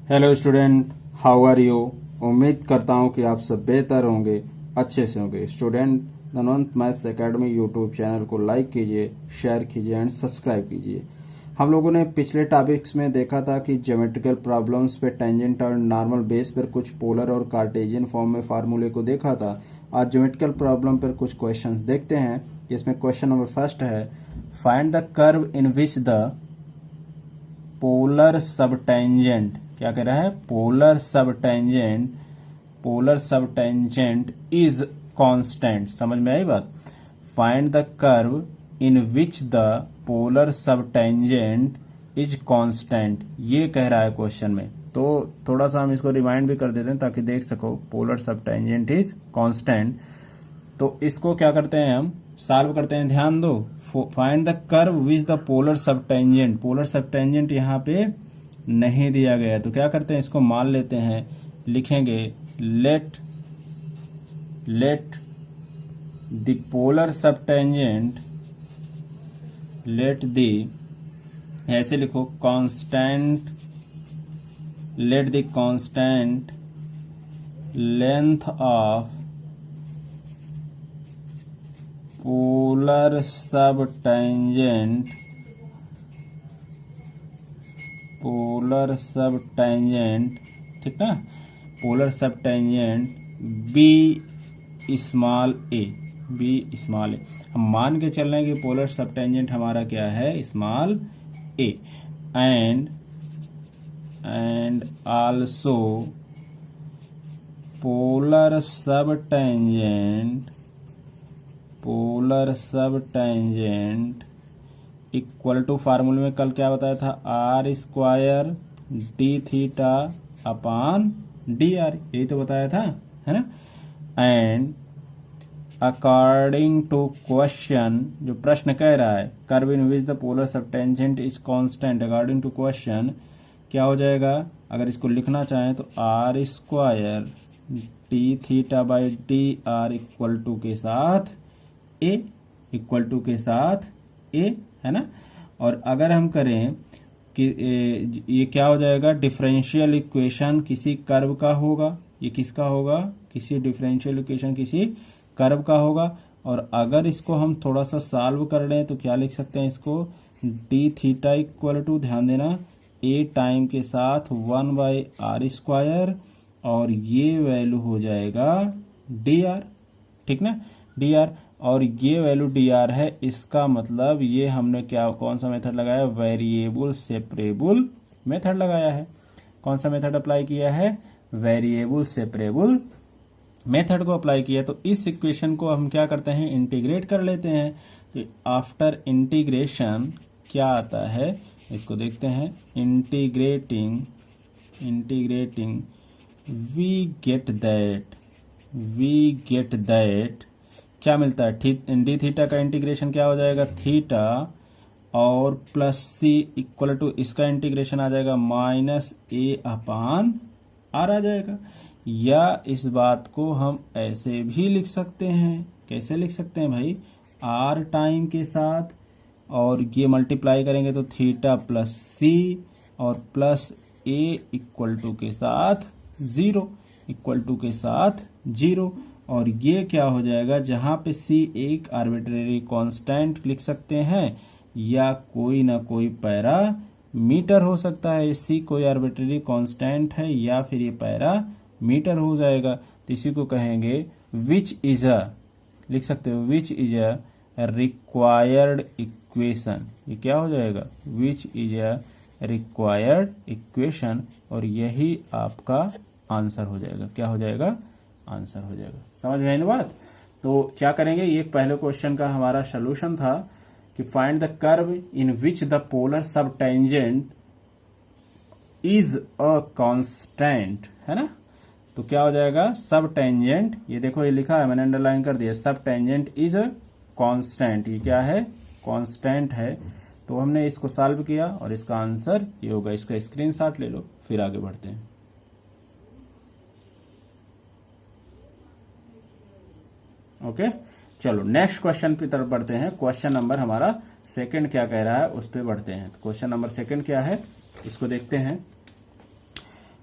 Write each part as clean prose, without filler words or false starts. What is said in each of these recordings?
Hello student, how are you. उम्मीद करता हूँ कि आप सब बेहतर होंगे, अच्छे से होंगे। Student, Dhanvant maths academy YouTube channel को लाइक कीजिए, शेयर कीजिए एंड सब्सक्राइब कीजिए। हम लोगों ने पिछले टॉपिक्स में देखा था कि ज्योमेट्रिकल प्रॉब्लम्स पे टेंजेंट और नॉर्मल बेस पर कुछ पोलर और कार्टेशियन फॉर्म में फार्मूले को देखा था। आज ज्योमेट्रिकल प्रॉब्लम पर कुछ क्वेश्चंस देखते हैं। इसमें क्वेश्चन नंबर फर्स्ट है, find the curve in which the polar subtangent, क्या कह रहा है, पोलर सबटेंजेंट इज कांस्टेंट। समझ में आई बात। Find the curve in which the polar subtangent is constant, ये कह रहा है क्वेश्चन में। तो थोड़ा सा हम इसको रिमाइंड भी कर देते हैं ताकि देख सको। पोलर सबटेंजेंट इज कांस्टेंट, तो इसको क्या करते हैं, हम सॉल्व करते हैं। ध्यान दो, find the curve which the polar subtangent. Polar subtangent यहाँ पे नहीं दिया गया है, तो क्या करते हैं, इसको मान लेते हैं। लिखेंगे let the polar subtangent, let the, ऐसे लिखो, constant, let the constant length of polar subtangent ठीक ना, polar subtangent be small a. हम मान के चल रहे हैं कि पोलर सबटेंजेंट हमारा क्या है, small a. And also polar subtangent equal to, फार्मूले में कल क्या बताया था, r square d theta upon d r, यही तो बताया था, है ना। एंड अकॉर्डिंग टू क्वेश्चन, जो प्रश्न कह रहा है, curve in which the polar subtangent is constant, according to question क्या हो जाएगा, अगर इसको लिखना चाहें तो r square d theta by d r equal to के साथ ए, है ना। और अगर हम करें कि ये क्या हो जाएगा, डिफरेंशियल इक्वेशन किसी कर्व का होगा। ये किसका होगा, किसी डिफरेंशियल इक्वेशन किसी कर्व का होगा। और अगर इसको हम थोड़ा सा सॉल्व कर लें तो क्या लिख सकते हैं इसको, डी थीटा इक्वल टू, ध्यान देना, ए टाइम के साथ 1 बाई आर स्क्वायर, और ये वैल्यू हो जाएगा डी आर, ठीक ना, डी आर। और ये वैल्यू डी आर है, इसका मतलब ये हमने क्या, कौन सा मेथड लगाया, वेरिएबल सेपरेबल मेथड लगाया है। कौन सा मेथड अप्लाई किया है, वेरिएबल सेपरेबल मेथड को अप्लाई किया। तो इस इक्वेशन को हम क्या करते हैं, इंटीग्रेट कर लेते हैं। तो आफ्टर इंटीग्रेशन क्या आता है, इसको देखते हैं। इंटीग्रेटिंग वी गेट दैट क्या मिलता है, डी थीटा का इंटीग्रेशन क्या हो जाएगा, थीटा, और प्लस सी इक्वल टू, इसका इंटीग्रेशन आ जाएगा माइनस ए अपॉन आर आ जाएगा। या इस बात को हम ऐसे भी लिख सकते हैं, कैसे लिख सकते हैं भाई, आर टाइम के साथ, और ये मल्टीप्लाई करेंगे तो थीटा प्लस सी, और प्लस ए इक्वल टू के साथ जीरो, और ये क्या हो जाएगा, जहां पे सी एक आर्बिट्रेरी कांस्टेंट लिख सकते हैं, या कोई ना कोई पैरामीटर हो सकता है। सी कोई आर्बिट्रेरी कांस्टेंट है या फिर ये पैरामीटर हो जाएगा। तो इसी को कहेंगे विच इज अ, लिख सकते हो, विच इज अ रिक्वायर्ड इक्वेशन। ये क्या हो जाएगा, विच इज अ रिक्वायर्ड इक्वेशन, और यही आपका आंसर हो जाएगा। क्या हो जाएगा, आंसर हो जाएगा। समझ में आई ना बात। तो क्या करेंगे, ये पहले क्वेश्चन का हमारा सॉल्यूशन था कि find the curve in which the polar subtangent is a constant, है ना। तो क्या हो जाएगा, सब टेंजेंट, ये देखो ये लिखा है, मैंने अंडरलाइन कर दिया, सब टेंजेंट इज अ कांस्टेंट। ये क्या है, कांस्टेंट है। तो हमने इसको सॉल्व किया और इसका आंसर ये होगा। इसका स्क्रीनशॉट ले लो, फिर आगे बढ़ते हैं। ओके, चलो नेक्स्ट क्वेश्चन की तरफ बढ़ते हैं। क्वेश्चन नंबर हमारा सेकंड क्या कह रहा है उस पर बढ़ते हैं। क्वेश्चन नंबर सेकंड क्या है इसको देखते हैं।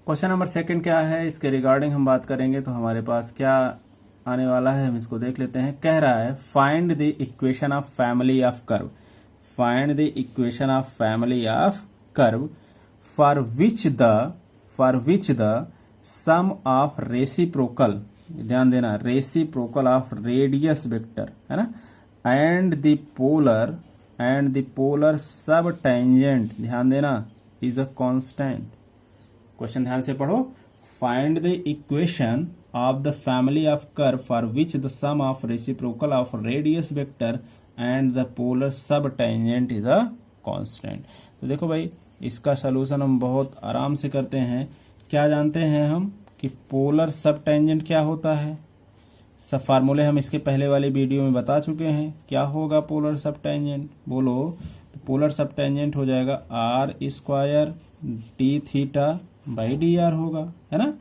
क्वेश्चन नंबर सेकंड क्या है, इसके रिगार्डिंग हम बात करेंगे तो हमारे पास क्या आने वाला है, हम इसको देख लेते हैं। कह रहा है find the equation of family of curve, find the equation of family of curve for which the sum of reciprocal, ध्यान देना, रेसिप्रोकल ऑफ रेडियस वेक्टर है ना, and the polar sub tangent, ध्यान देना, इज अ कांस्टेंट। क्वेश्चन ध्यान से पढ़ो। Find the equation of the family of curve for which the sum of reciprocal of radius vector and the polar sub tangent is a constant. तो देखो भाई, इसका solution हम बहुत आराम से करते हैं। क्या जानते हैं हम कि पोलर सब टेंजेंट क्या होता है, सब फार्मूले हम इसके पहले वाली वीडियो में बता चुके हैं। क्या होगा पोलर सब टेंजेंट, बोलो। तो पोलर सब टेंजेंट हो जाएगा r square d theta by d r होगा, है ना।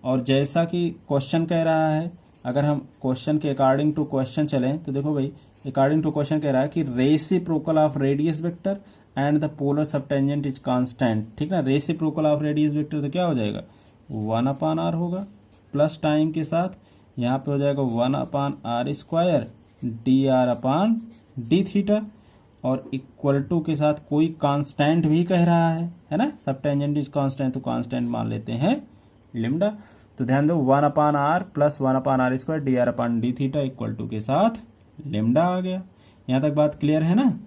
और जैसा कि क्वेश्चन कह रहा है, अगर हम क्वेश्चन के अकॉर्डिंग टू क्वेश्चन चलें तो देखो भाई, अकॉर्डिंग टू क्वेश्चन कह रहा है कि reciprocal of radius vector and the polar sub tangent is constant, ठीक ना। रेसिप्रोकल ऑफ रेडियस वेक्टर तो क्या हो जाएगा, 1/r होगा, प्लस टाइम के साथ यहाँ पे हो जाएगा 1/r square d r upon d theta, और इक्वल टू के साथ कोई कांस्टेंट भी कह रहा है ना, सब टेंजेंट इज कांस्टेंट, तो कांस्टेंट मान लेते हैं लिम्डा। तो ध्यान दो, 1/r plus 1/r square d r upon d theta equal to के साथ लिम्डा आ गया। यहाँ तक बात क्लियर है ना।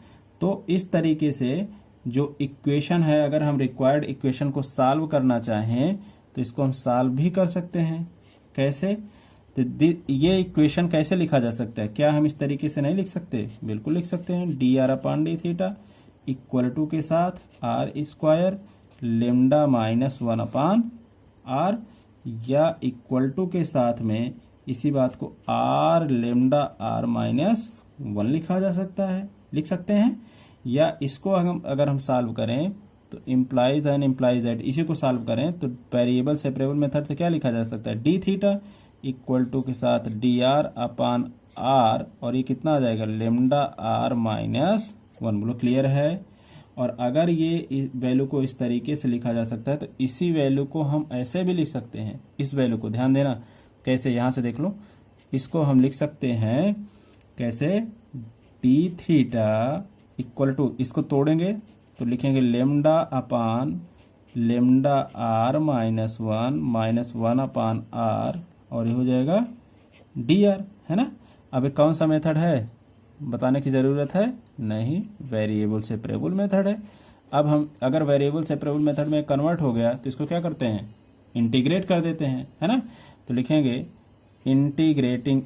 तो इस तरीके से जो इक्वेशन है, अगर हम रिक्वायर्ड इक्वेशन को सॉल्व करना चाहें तो इसको हम सॉल्व भी कर सकते हैं। कैसे, तो ये इक्वेशन कैसे लिखा जा सकता है, क्या हम इस तरीके से नहीं लिख सकते, बिल्कुल लिख सकते हैं। D r upon d theta equal to के साथ are square lambda minus 1/r, या इक्वल टू के साथ में इसी बात को आर लेमडा आर माइनस 1 लिखा जा सकता है, लिख सकते हैं। या इसको अगर हम सॉल्व करें तो इम्प्लाइज एंड इम्प्लाइज दैट, इसी को सॉल्व करें तो वेरिएबल सेपरेबल मेथड से क्या लिखा जा सकता है, डी थीटा इक्वल टू के साथ डी आर अपान आर, और ये कितना आ जाएगा, लेमडा आर माइनस 1। बोलो क्लियर है। और अगर ये वैल्यू को इस तरीके से लिखा जा सकता है तो इसी वैल्यू को हम ऐसे भी लिख सकते हैं। इस वैल्यू को ध्यान देना कैसे, यहां से देख लो, इसको हम लिख सकते हैं कैसे, डी थीटा इक्वल टू, इसको तोड़ेंगे तो लिखेंगे lambda upon lambda r minus 1/r, और ये हो जाएगा डी आर, है ना। अब कौन सा मेथड है बताने की जरूरत है नहीं, वेरिएबल सेपरेबल मेथड है। अब हम अगर वेरिएबल सेपरेबल मेथड में कन्वर्ट हो गया तो इसको क्या करते हैं, इंटीग्रेट कर देते हैं, है ना। तो लिखेंगे इंटीग्रेटिंग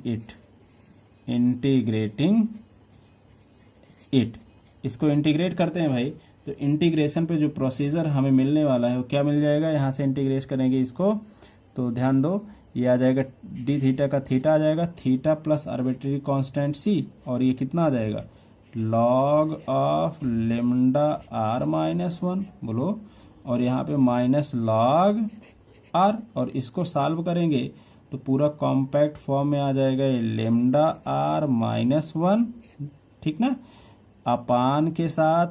इट, इसको इंटीग्रेट करते हैं भाई। तो इंटीग्रेशन पे जो प्रोसीजर हमें मिलने वाला है वो क्या मिल जाएगा, यहाँ से इंटीग्रेट करेंगे इसको तो ध्यान दो, ये आ जाएगा डी थीटा का थीटा आ जाएगा, theta plus arbitrary constant c, और ये कितना आ जाएगा, log of lambda r minus 1, बोलो, और यहाँ पे माइनस लॉग आर, और इसको सॉल्व करेंगे तो पूरा कॉम्पैक्ट फॉर्म में आ जाएगा ये लेमडा आर माइनस 1, ठीक ना, अपान के साथ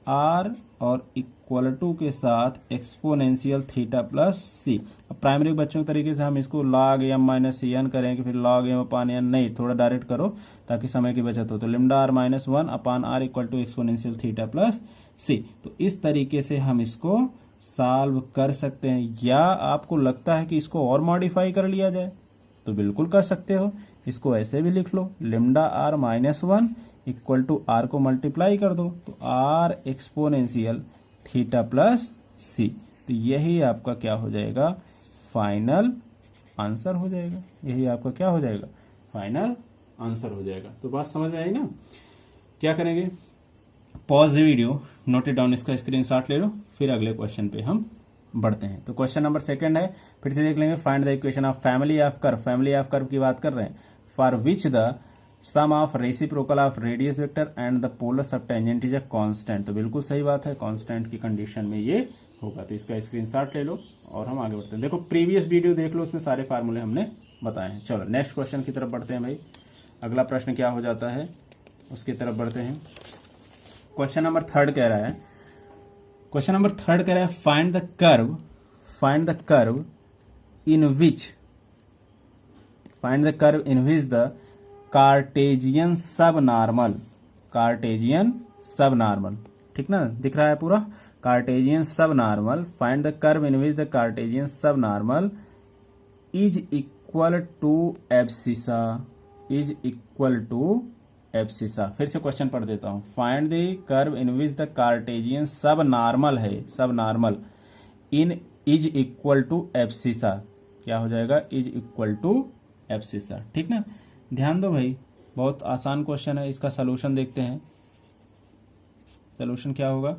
आर और इक्वल टू के साथ एक्सपोनेंशियल थीटा प्लस सी। अब प्राइमरी बच्चों के तरीके से हम इसको log m minus c n करेंगे, फिर लॉग एम अपान एन नहीं, थोड़ा डायरेक्ट करो ताकि समय की बचत हो। तो lambda r minus 1 upon r equal to exponential theta plus c. तो इस तरीके से हम इसको सॉल्व कर सकते हैं। या आपको लगता है कि इसको और मॉडिफाई कर लिया जाए तो बिल्कुल कर सकते हो, इसको ऐसे भी लिख लो, lambda r minus 1 equal to r को मल्टीप्लाई कर दो तो r exponential theta plus c. तो यही आपका क्या हो जाएगा, फाइनल आंसर हो जाएगा। यही आपका क्या हो जाएगा, फाइनल आंसर हो जाएगा। तो बात समझ में आई ना। क्या करेंगे, pause the video, note it down, इसका स्क्रीनशॉट ले लो, फिर अगले क्वेश्चन पे हम बढ़ते हैं। तो क्वेश्चन नंबर सेकंड है, फिर से देख लेंगे। Find the equation of family of curve, family of curve की बात कर रहे हैं। For which the sum of reciprocal of radius vector and the polar sub tangent is a constant. तो बिल्कुल सही बात है, कांस्टेंट की कंडीशन में ये होगा। तो इसका स्क्रीनशॉट ले लो और हम आगे बढ़ते हैं। देखो प्रीवियस वीडियो देख लो, उसमें सारे फार्मूले हमने बताए हैं। चलो नेक्स्ट क्वेश्चन की तरफ बढ़ते हैं भाई। अगला प्रश्न क्या हो जाता है उसकी तरफ बढ़ते हैं। क्वेश्चन नंबर थर्ड कह रहा है, find the curve find the curve in which the Cartesian सब नॉर्मल, ठीक ना, दिख रहा है पूरा, कार्टेजियन सब normal, find the curve in which the Cartesian सब normal is equal to abscissa. फिर से क्वेश्चन पढ़ देता हूं, find the curve in which the Cartesian सब normal in is equal to abscissa, क्या हो जाएगा, इज इक्वल टू एब्सिसा, ठीक ना। ध्यान दो भाई, बहुत आसान क्वेश्चन है, इसका सलूशन देखते हैं। सलूशन क्या होगा,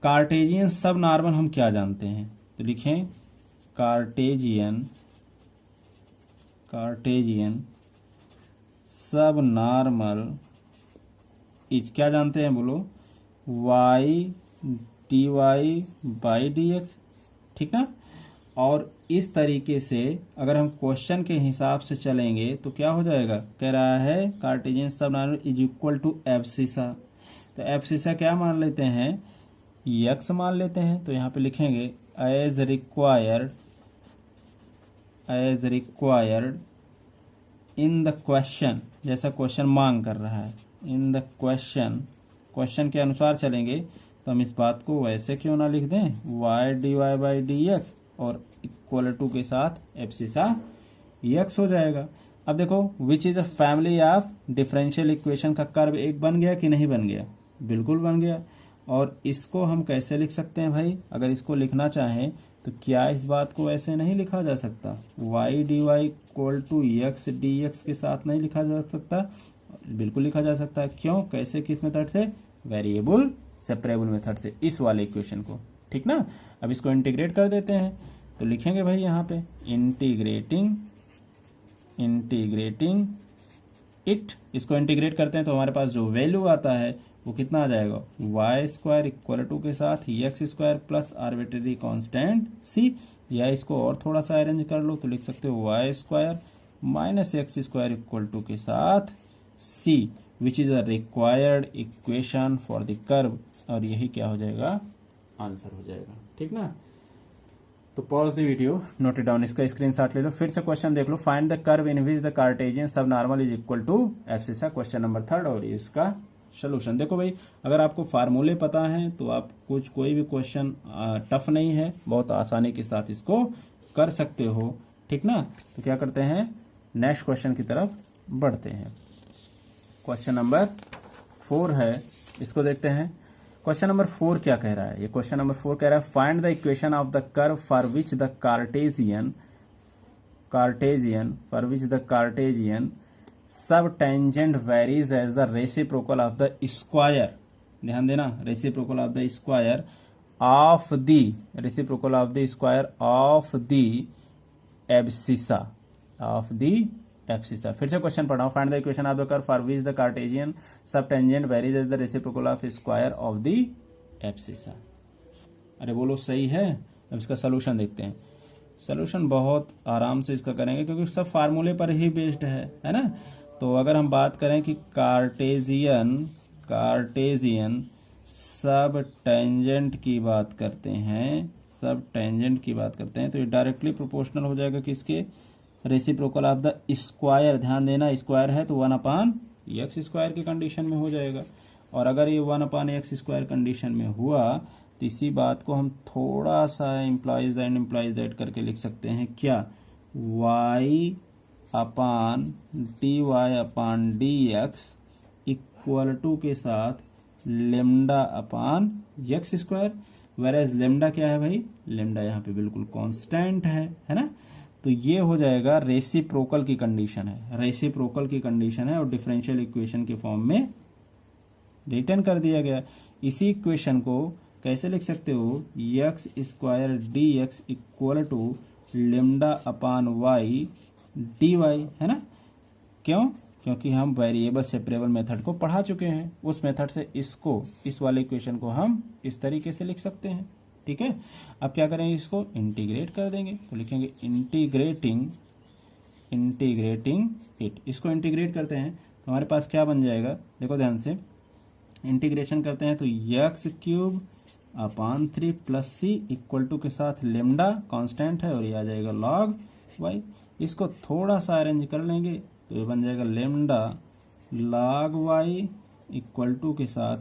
कार्टेजियन सब नॉर्मल हम क्या जानते हैं, तो लिखें कार्टेजियन सब नॉर्मल इज, क्या जानते हैं बोलो, y dy बाई dx, ठीक ना। और इस तरीके से अगर हम क्वेश्चन के हिसाब से चलेंगे तो क्या हो जाएगा, कह रहा है कार्टेजियन सब normal is equal to abscissa, तो एब्सिसा क्या मान लेते हैं, x मान लेते हैं, तो यहाँ पे लिखेंगे as required in the question, जैसा क्वेश्चन मांग कर रहा है, इन द क्वेश्चन के अनुसार चलेंगे तो हम इस बात को वैसे क्यों ना लिख दें, y dy बाई dx और इक्वल टू के साथ एब्सिसा x हो जाएगा। अब देखो, विच is a family of differential equation का कर्व एक बन गया कि नहीं बन गया, बिल्कुल बन गया। और इसको हम कैसे लिख सकते हैं भाई, अगर इसको लिखना चाहें तो क्या इस बात को ऐसे नहीं लिखा जा सकता, y dy equal to x dx के साथ नहीं लिखा जा सकता, बिल्कुल लिखा जा सकता है। क्यों, कैसे, किस मेथड से, वेरिएबल सेपरेबल मेथड से, इस वाले इक्वेशन को, ठीक ना। अब इसको इंटीग्रेट कर देते हैं, तो लिखेंगे भाई यहाँ पे इंटीग्रेटिंग इट, इसको इंटीग्रेट करते हैं तो हमारे पास जो वैल्यू आता है वो कितना आ जाएगा, वाई स्क्वायर इक्वल टू के साथ x square plus arbitrary constant c, या इसको और थोड़ा सा अरेंज कर लो तो लिख सकते हो y square minus x square equal to के साथ c, which is a required equation for the curve, और यही क्या हो जाएगा, आंसर हो जाएगा, ठीक ना। तो pause the video, note it down, इसका स्क्रीनशॉट ले लो, फिर से क्वेश्चन देख लो, find the curve in which the Cartesian सब normal is equal to abscissa, question number 3, और इसका सोल्यूशन। देखो भाई, अगर आपको फार्मूले पता है तो आप कोई भी क्वेश्चन टफ नहीं है, बहुत आसानी के साथ इसको कर सकते हो, ठीक ना। तो क्या करते हैं, नेक्स्ट क्वेश्चन की तरफ बढ़ते हैं। क्वेश्चन नंबर 4 है, इसको देखते हैं। क्वेश्चन नंबर 4 क्या कह रहा है, ये क्वेश्चन नंबर 4 कह रहा है find the equation of the curve for which the Cartesian subtangent varies as the reciprocal of the square, ध्यान देना, reciprocal of the square of the abscissa. फिर से क्वेश्चन पढ़ा हूं, find the equation of the curve for which the Cartesian subtangent varies as the reciprocal of square of the abscissa. अरे बोलो सही है। अब इसका सोल्यूशन देखते हैं। सोल्यूशन बहुत आराम से इसका करेंगे क्योंकि सब फार्मूले पर ही बेस्ड है ना। तो अगर हम बात करें कि कार्टेजियन सब टेंजेंट की बात करते हैं, तो ये डायरेक्टली प्रोपोर्शनल हो जाएगा किसके, रेसिप्रोकल ऑफ द स्क्वायर। ध्यान देना, स्क्वायर है तो 1/x स्क्वायर की कंडीशन में हो जाएगा। और अगर ये 1/x स्क्वायर कंडीशन में हुआ तो इसी बात को हम थोड़ा सा इम्प्लाइज एंड इम्प्लाइज दैट करके लिख सकते हैं, क्या, y/dy/dx इक्वल टू के साथ λ/x स्क्वायर। वेरएज लेमडा क्या है भाई, लेमडा यहाँ पे बिल्कुल कांस्टेंट है ना। तो ये हो जाएगा रेसिप्रोकल की कंडीशन है, और डिफरेंशियल इक्वेशन के फॉर्म में रिटर्न कर दिया गया। इसी इक्वेशन को कैसे लिख सकते हो, x square dx equal to λ/y dy, है ना। क्यों, क्योंकि हम वेरिएबल सेपरेबल मेथड को पढ़ा चुके हैं। उस मेथड से इसको, इस वाले इक्वेशन को हम इस तरीके से लिख सकते हैं, ठीक है। अब क्या करेंगे, इसको इंटीग्रेट कर देंगे, तो लिखेंगे इंटीग्रेटिंग इट। इसको इंटीग्रेट करते हैं तो हमारे पास क्या बन जाएगा, देखो ध्यान से, इंटीग्रेशन करते हैं तो x³ upon 3 plus c equal to के साथ लेमडा कांस्टेंट है और ये आ जाएगा लॉग वाई। इसको थोड़ा सा अरेंज कर लेंगे तो ये बन जाएगा lambda log y equal to के साथ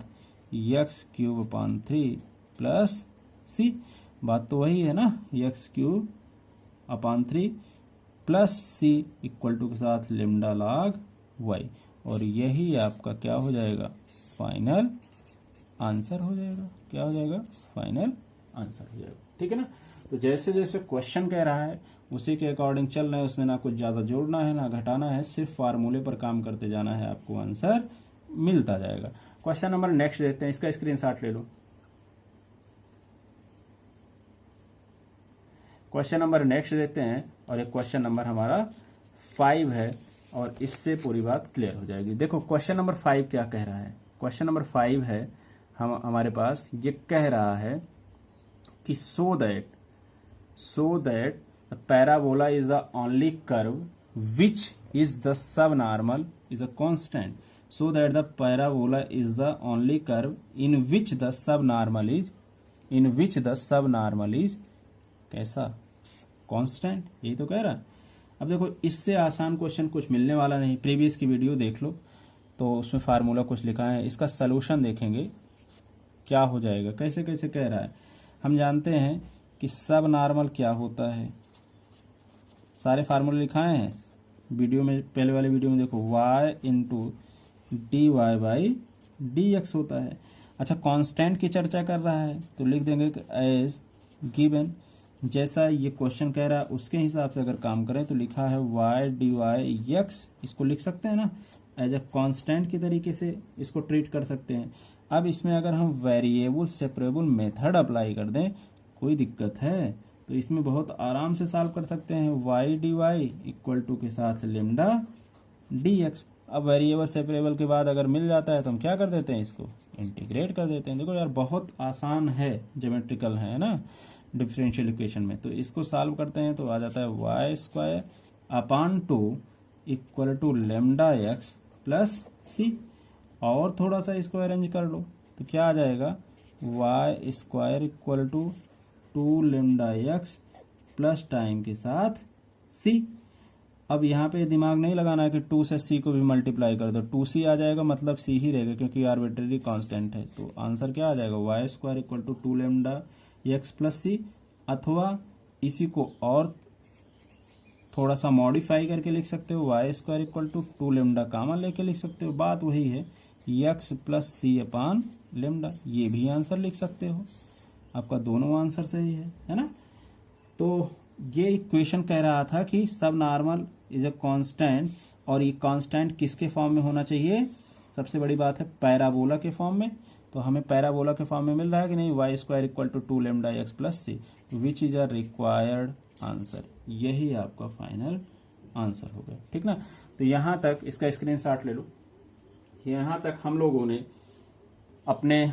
x cube upon 3 plus c. बात तो वही है ना, x cube upon 3 plus c equal to के साथ लेमडा लॉग वाई, और यही आपका क्या हो जाएगा, फाइनल आंसर हो जाएगा। क्या हो जाएगा, फाइनल आंसर हो जाएगा। ठीक है ना। तो जैसे जैसे क्वेश्चन कह रहा है उसी के अकॉर्डिंग चल रहे हैं, उसमें ना कुछ ज्यादा जोड़ना है ना घटाना है, सिर्फ फार्मूले पर काम करते जाना है, आपको आंसर मिलता जाएगा। क्वेश्चन नंबर नेक्स्ट देखते हैं, इसका स्क्रीनशॉट ले लो। क्वेश्चन नंबर नेक्स्ट देखते हैं और ये क्वेश्चन नंबर हमारा 5 है और इससे पूरी बात क्लियर हो जाएगी। देखो क्वेश्चन नंबर 5 क्या कह रहा है। क्वेश्चन नंबर 5 है हमारे पास ये कह रहा है कि so that the parabola is the only curve which is the sub normal is a constant. So that the parabola is the only curve in which the sub normal is कैसा, constant. यही तो कह रहा है। अब देखो इससे आसान क्वेश्चन कुछ मिलने वाला नहीं, प्रीवियस की वीडियो देख लो तो उसमें फार्मूला कुछ लिखा है। इसका सलूशन देखेंगे क्या हो जाएगा, कैसे कैसे कह रहा है। हम जानते हैं कि सब नॉर्मल क्या होता है, सारे फार्मूले लिखाए हैं वीडियो में, पहले वाले वीडियो में देखो, y into d y by d x होता है। अच्छा कांस्टेंट की चर्चा कर रहा है तो लिख देंगे एज गिवन, जैसा ये क्वेश्चन कह रहा है उसके हिसाब से अगर काम करें तो लिखा है y डी वाई एक्स, इसको लिख सकते हैं ना एज ए कांस्टेंट की तरीके से इसको ट्रीट कर सकते हैं। अब इसमें अगर हम वेरिएबल सेपरेबल मेथड अप्लाई कर दें, कोई दिक्कत है तो इसमें बहुत आराम से सॉल्व कर सकते हैं। Y d y equal to के साथ लेमडा डी एक्स। अब वेरिएबल सेपरेबल के बाद अगर मिल जाता है तो हम क्या कर देते हैं, इसको इंटीग्रेट कर देते हैं। देखो यार बहुत आसान है, ज्योमेट्रिकल है ना डिफरेंशियल इक्वेशन में। तो इसको सॉल्व करते हैं तो आ जाता है y square upon 2 equal to lambda x plus c. और थोड़ा सा इसको अरेंज कर लो तो क्या आ जाएगा, y square equal to 2 lambda x plus time के साथ सी। अब यहाँ पे दिमाग नहीं लगाना है कि 2 से सी को भी मल्टीप्लाई कर दो, 2c आ जाएगा मतलब सी ही रहेगा क्योंकि आर्बिट्रेरी कांस्टेंट है। तो आंसर क्या आ जाएगा, y square equal to 2 lambda x plus c. अथवा इसी को और थोड़ा सा मॉडिफाई करके लिख सकते हो, y square equal to 2 lambda common लेके लिख सकते हो, बात वही है x plus c upon lambda. ये भी आंसर लिख सकते हो, आपका दोनों आंसर सही है ना। तो ये इक्वेशन कह रहा था कि सब नॉर्मल इज अ कांस्टेंट, और ये कांस्टेंट किसके फॉर्म में होना चाहिए, सबसे बड़ी बात है पैराबोला के फॉर्म में। तो हमें पैराबोला के फॉर्म में मिल रहा है कि नहीं, y square equal to 2 lambda x plus c, which is a required answer. यही आपका फाइनल आंसर होगा। ठीक ना। तो यहां तक इसका स्क्रीनशॉट ले लो। यहां तक हम लोगों ने अपने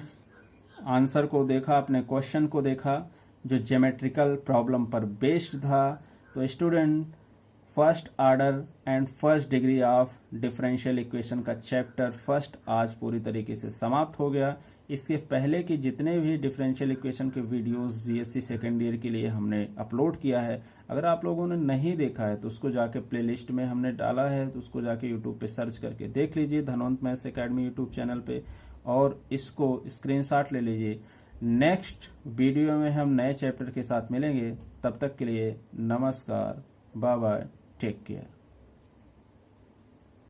आंसर को देखा, अपने क्वेश्चन को देखा जो ज्योमेट्रिकल प्रॉब्लम पर बेस्ड था। तो student first order and first degree of differential equation का चैप्टर फर्स्ट आज पूरी तरीके से समाप्त हो गया। इसके पहले की जितने भी डिफरेंशियल इक्वेशन के वीडियोस बीएससी सेकेंड ईयर के लिए हमने अपलोड किया है, अगर आप लोगों ने नहीं देखा है तो उसको जाके प्लेलिस्ट में हमने डाला है, तो उसको जाके यूट्यूब पे सर्च करके देख लीजिए, Dhanvant maths academy YouTube channel पे, और इसको स्क्रीनशॉट ले लीजिए। नेक्स्ट वीडियो में हम नए चैप्टर के साथ मिलेंगे, तब तक के लिए नमस्कार, बाय बाय, टेक केयर।